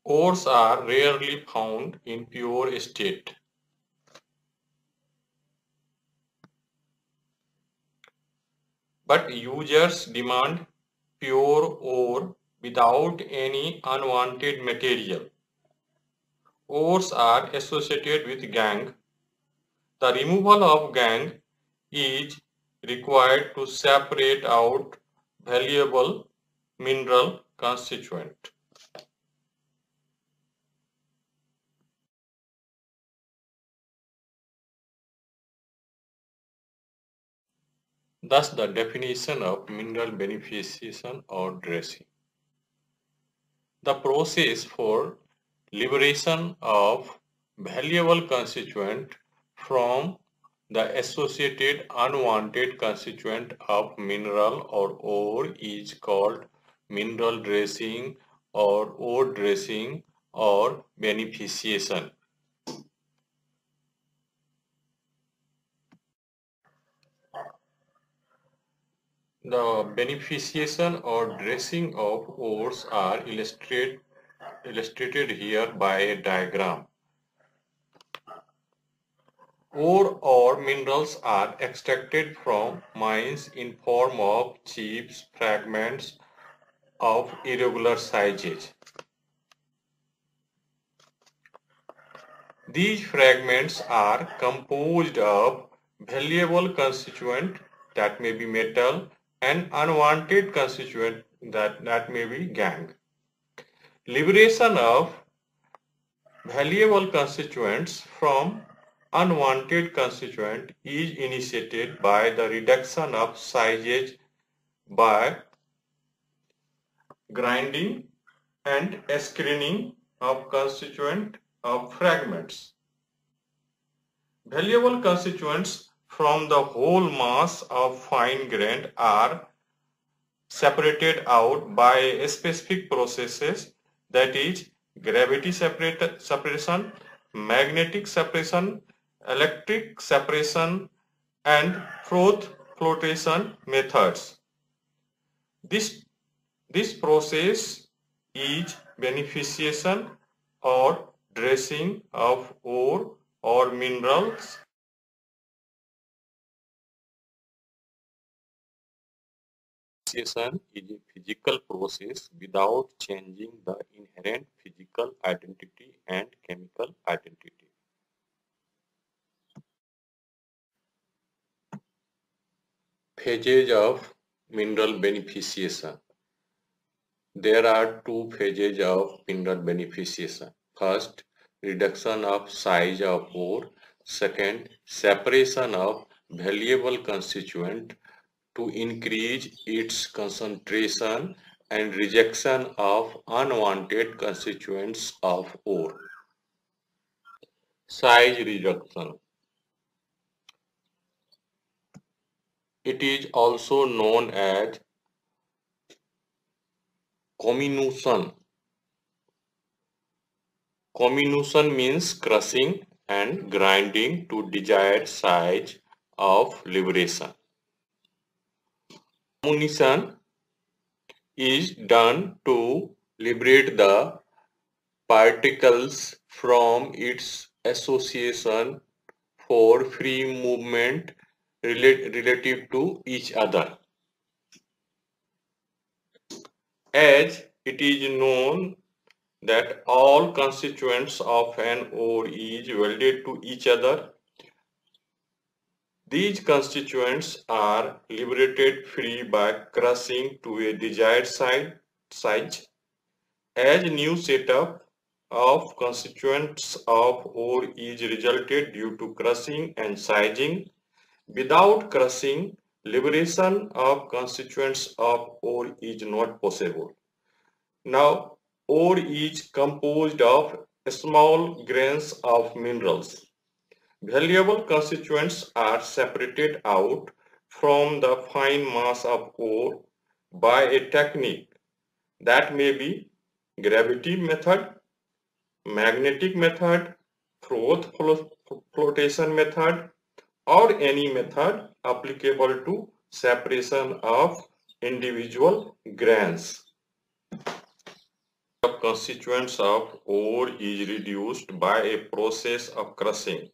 Ores are rarely found in pure state. But users demand pure ore without any unwanted material. Ores are associated with gangue. The removal of gangue is required to separate out valuable mineral constituent. Thus, the definition of mineral beneficiation or dressing. The process for liberation of valuable constituent from the associated unwanted constituent of mineral or ore is called mineral dressing or ore dressing or beneficiation. The beneficiation or dressing of ores are illustrated here by a diagram. Ore or minerals are extracted from mines in form of chips, fragments of irregular sizes. These fragments are composed of valuable constituent that may be metal and unwanted constituent that may be gangue. Liberation of valuable constituents from unwanted constituent is initiated by the reduction of sizes by grinding and screening of constituent of fragments. Valuable constituents from the whole mass of fine grain are separated out by specific processes, that is gravity separation, magnetic separation, electric separation and froth flotation methods. This process is beneficiation or dressing of ore or minerals. Beneficiation is a physical process without changing the inherent physical identity and chemical identity. Phases of mineral beneficiation. There are two phases of mineral beneficiation. First, reduction of size of ore. Second, separation of valuable constituent to increase its concentration and rejection of unwanted constituents of ore. Size reduction. It is also known as comminution. Comminution means crushing and grinding to desired size of liberation. Comminution is done to liberate the particles from its association for free movement relative to each other. As it is known that all constituents of an ore is welded to each other, these constituents are liberated free by crushing to a desired size. As new setup of constituents of ore is resulted due to crushing and sizing, without crushing, liberation of constituents of ore is not possible. Now, ore is composed of small grains of minerals. Valuable constituents are separated out from the fine mass of ore by a technique that may be gravity method, magnetic method, froth flotation method, or any method applicable to separation of individual grains. Of constituents of ore is reduced by a process of crushing.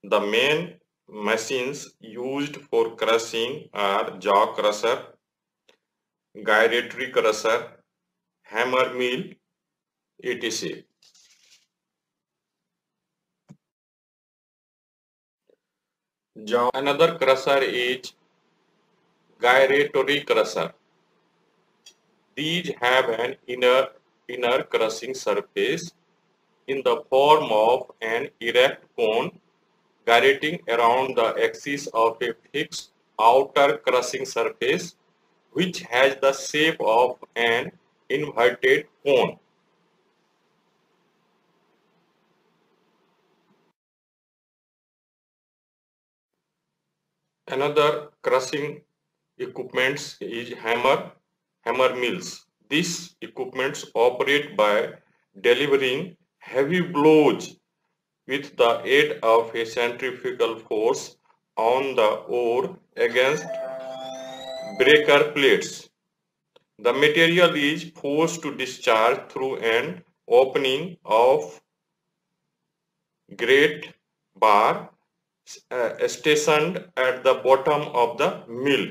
The main machines used for crushing are jaw crusher, gyratory crusher, hammer mill, etc. Another crusher is gyratory crusher. These have an inner crushing surface in the form of an erect cone gyrating around the axis of a fixed outer crushing surface which has the shape of an inverted cone. Another crushing equipment is hammer mills. These equipments operate by delivering heavy blows with the aid of a centrifugal force on the ore against breaker plates. The material is forced to discharge through an opening of grate bar stationed at the bottom of the mill.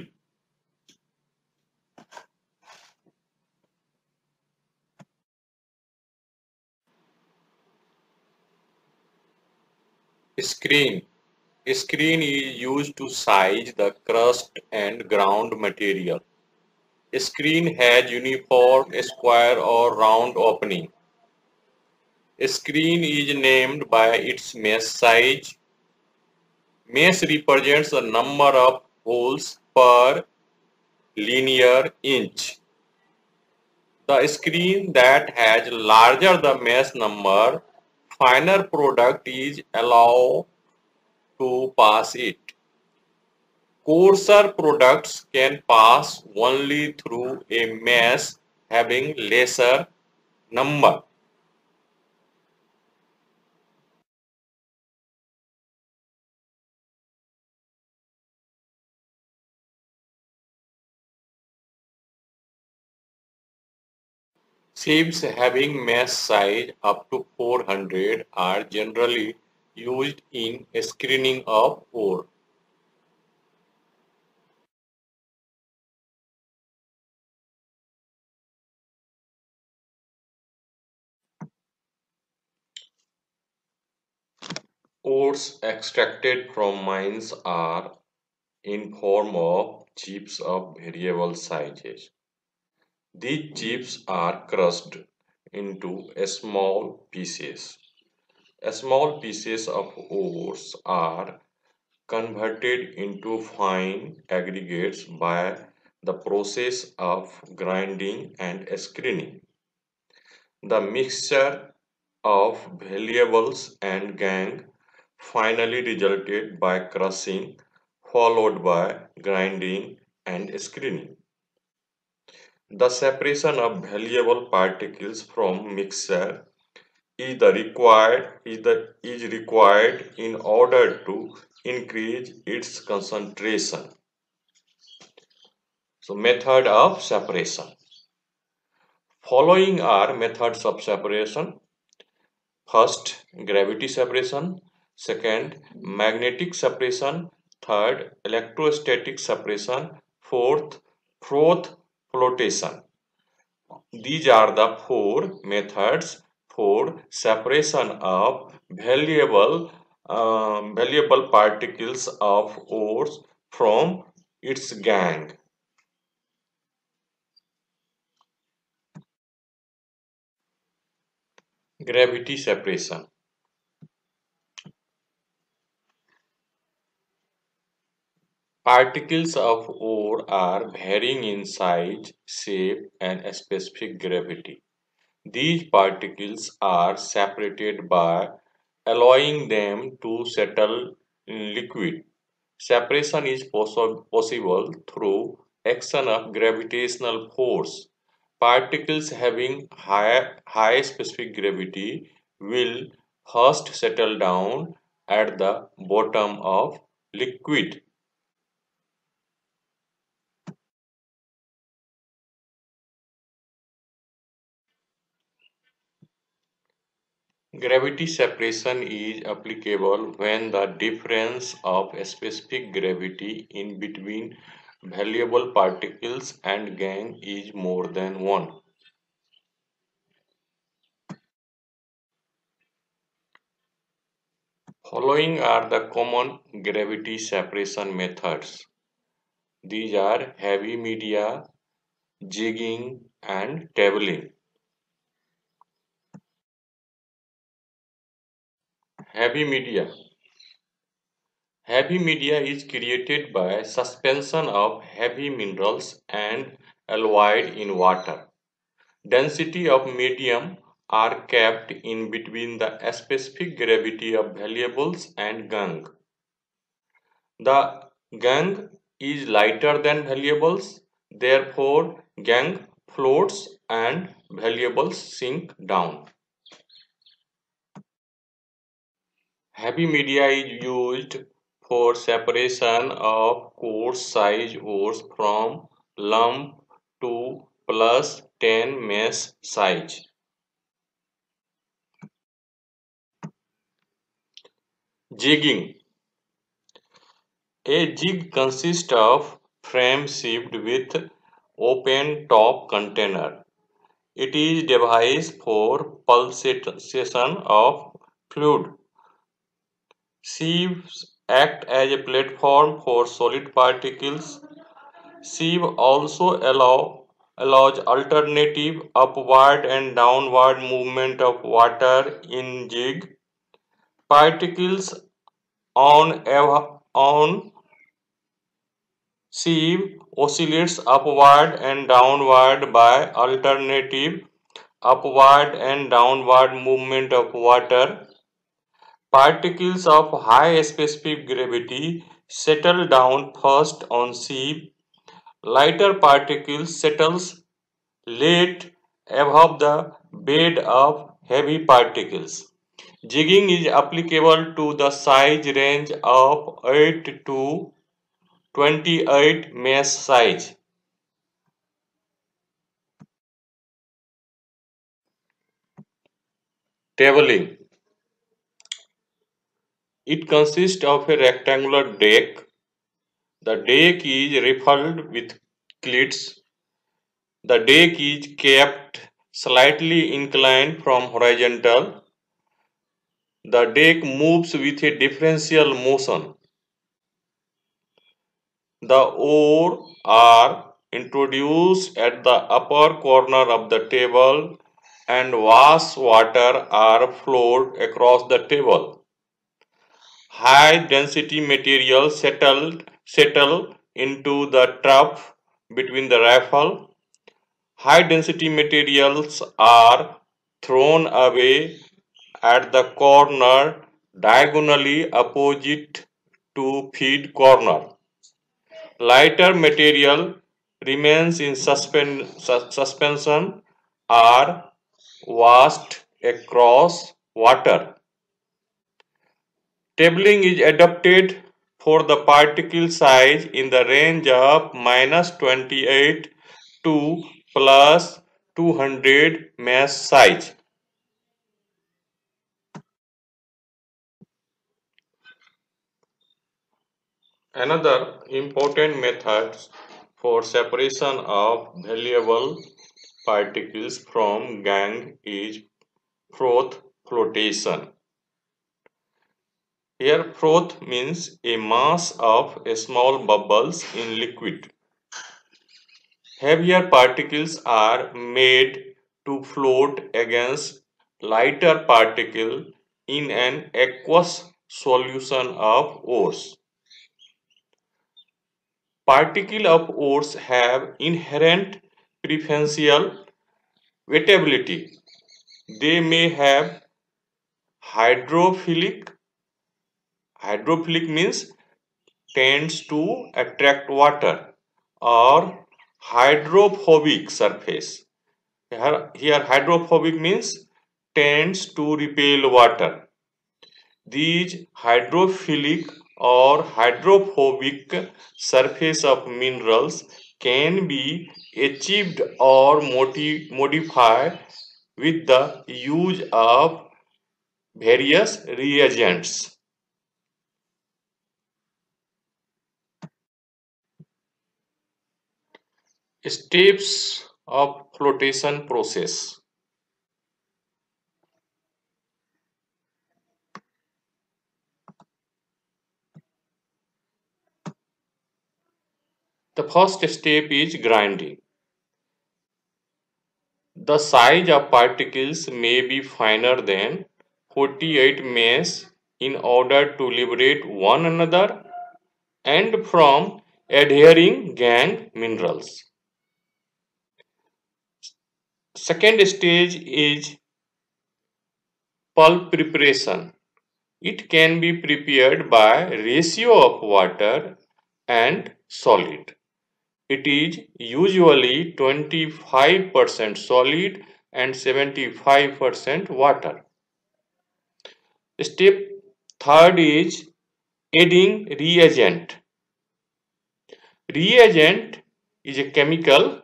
Screen. A screen is used to size the crushed and ground material. A screen has uniform, square or round opening. A screen is named by its mesh size. Mesh represents the number of holes per linear inch. The screen that has larger the mesh number, finer product is allowed to pass it. Coarser products can pass only through a mesh having lesser number. Sieves having mesh size up to 400 are generally used in screening of ore. Ores extracted from mines are in form of chips of variable sizes. These chips are crushed into small pieces. Small pieces of ores are converted into fine aggregates by the process of grinding and screening. The mixture of valuables and gangue finally resulted by crushing followed by grinding and screening. The separation of valuable particles from mixture is required in order to increase its concentration. So method of separation. Following are methods of separation. First, gravity separation. Second, magnetic separation. Third, electrostatic separation. Fourth, froth flotation. These are the four methods for separation of valuable particles of ores from its gangue. Gravity separation. Particles of ore are varying in size, shape, and specific gravity. These particles are separated by allowing them to settle in liquid. Separation is possible through action of gravitational force. Particles having high specific gravity will first settle down at the bottom of liquid. Gravity separation is applicable when the difference of specific gravity in between valuable particles and gang is more than 1. Following are the common gravity separation methods. These are heavy media, jigging, and tabling. Heavy media. Heavy media is created by suspension of heavy minerals and alloyed in water. Density of medium are kept in between the specific gravity of valuables and gangue. The gangue is lighter than valuables, therefore gangue floats and valuables sink down. Heavy media is used for separation of coarse size ores from lump to plus 10 mesh size. Jigging. A jig consists of frame sheathed with open top container. It is device for pulsation of fluid. Sieves act as a platform for solid particles. Sieve also allows alternative upward and downward movement of water in jig. Particles on sieve oscillates upward and downward by alternative upward and downward movement of water. Particles of high specific gravity settle down first on sieve. Lighter particles settles late above the bed of heavy particles. Jigging is applicable to the size range of 8 to 28 mesh size. Tabling. It consists of a rectangular deck. The deck is rifled with cleats. The deck is kept slightly inclined from horizontal. The deck moves with a differential motion. The ore are introduced at the upper corner of the table and wash water are flowed across the table. High density materials settle into the trough between the rifle. High density materials are thrown away at the corner diagonally opposite to feed corner. Lighter material remains in suspension or washed across water. Tabling is adapted for the particle size in the range of -28 to plus 200 mesh size. Another important method for separation of valuable particles from gangue is froth flotation. Here froth means a mass of small bubbles in liquid. Heavier particles are made to float against lighter particle in an aqueous solution of ores. Particles of ores have inherent preferential wettability. They may have hydrophilic. Hydrophilic means tends to attract water, or hydrophobic surface. Here hydrophobic means tends to repel water. These hydrophilic or hydrophobic surface of minerals can be achieved or modified with the use of various reagents. Steps of flotation process. The first step is grinding. The size of particles may be finer than 48 M's in order to liberate one another and from adhering gangue minerals. Second stage is pulp preparation. It can be prepared by ratio of water and solid. It is usually 25% solid and 75% water. Step third is adding reagent. Reagent is a chemical.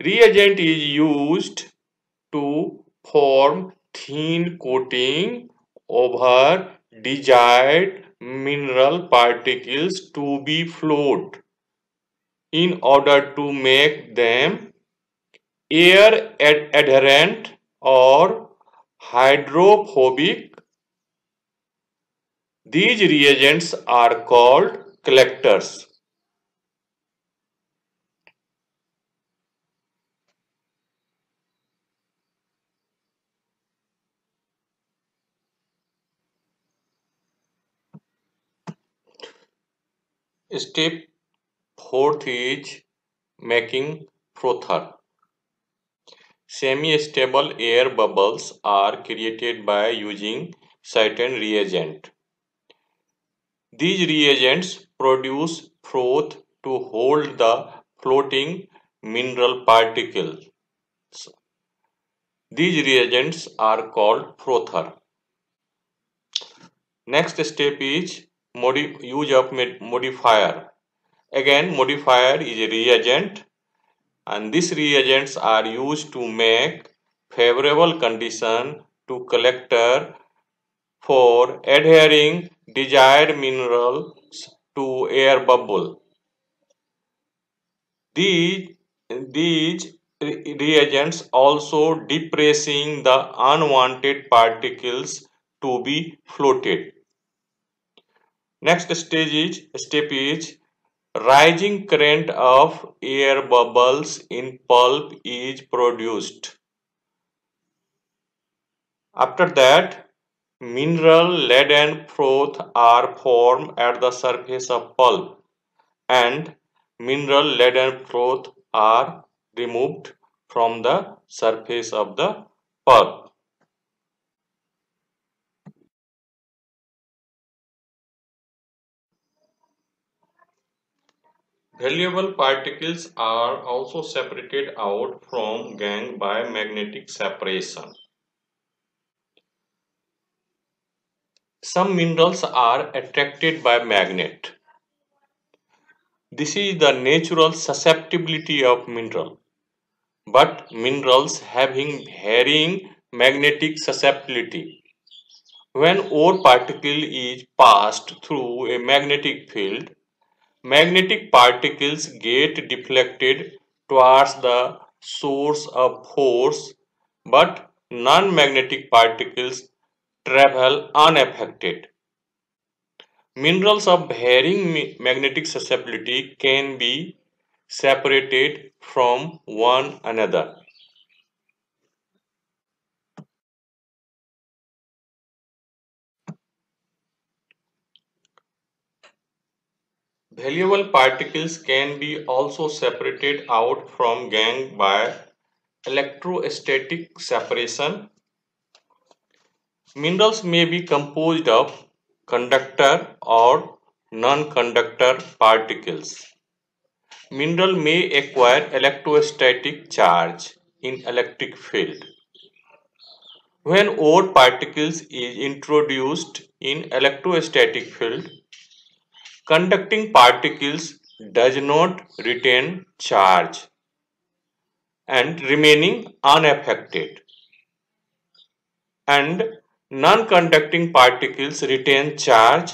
Reagent is used to form thin coating over desired mineral particles to be float in order to make them air adherent or hydrophobic. These reagents are called collectors. Step fourth is making frother. Semi-stable air bubbles are created by using certain reagent. These reagents produce froth to hold the floating mineral particles. These reagents are called frother. Next step is use of modifier. Again, modifier is a reagent, and these reagents are used to make favorable condition to collector for adhering desired minerals to air bubble. These, these reagents also depressing the unwanted particles to be floated. Next step is rising current of air bubbles in pulp is produced. After that, mineral laden froth are formed at the surface of pulp and mineral laden froth are removed from the surface of the pulp. Valuable particles are also separated out from gangue by magnetic separation. Some minerals are attracted by magnet. This is the natural susceptibility of mineral. But minerals having varying magnetic susceptibility. When ore particle is passed through a magnetic field, magnetic particles get deflected towards the source of force, but non-magnetic particles travel unaffected. Minerals of varying magnetic susceptibility can be separated from one another. Valuable particles can be also separated out from gangue by electrostatic separation. Minerals may be composed of conductor or non-conductor particles. Mineral may acquire electrostatic charge in electric field. When ore particles is introduced in electrostatic field, conducting particles does not retain charge and remaining unaffected, and Non-conducting particles retain charge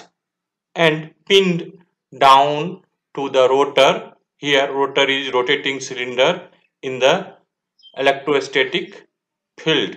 and pinned down to the rotor. Here rotor is rotating cylinder in the electrostatic field.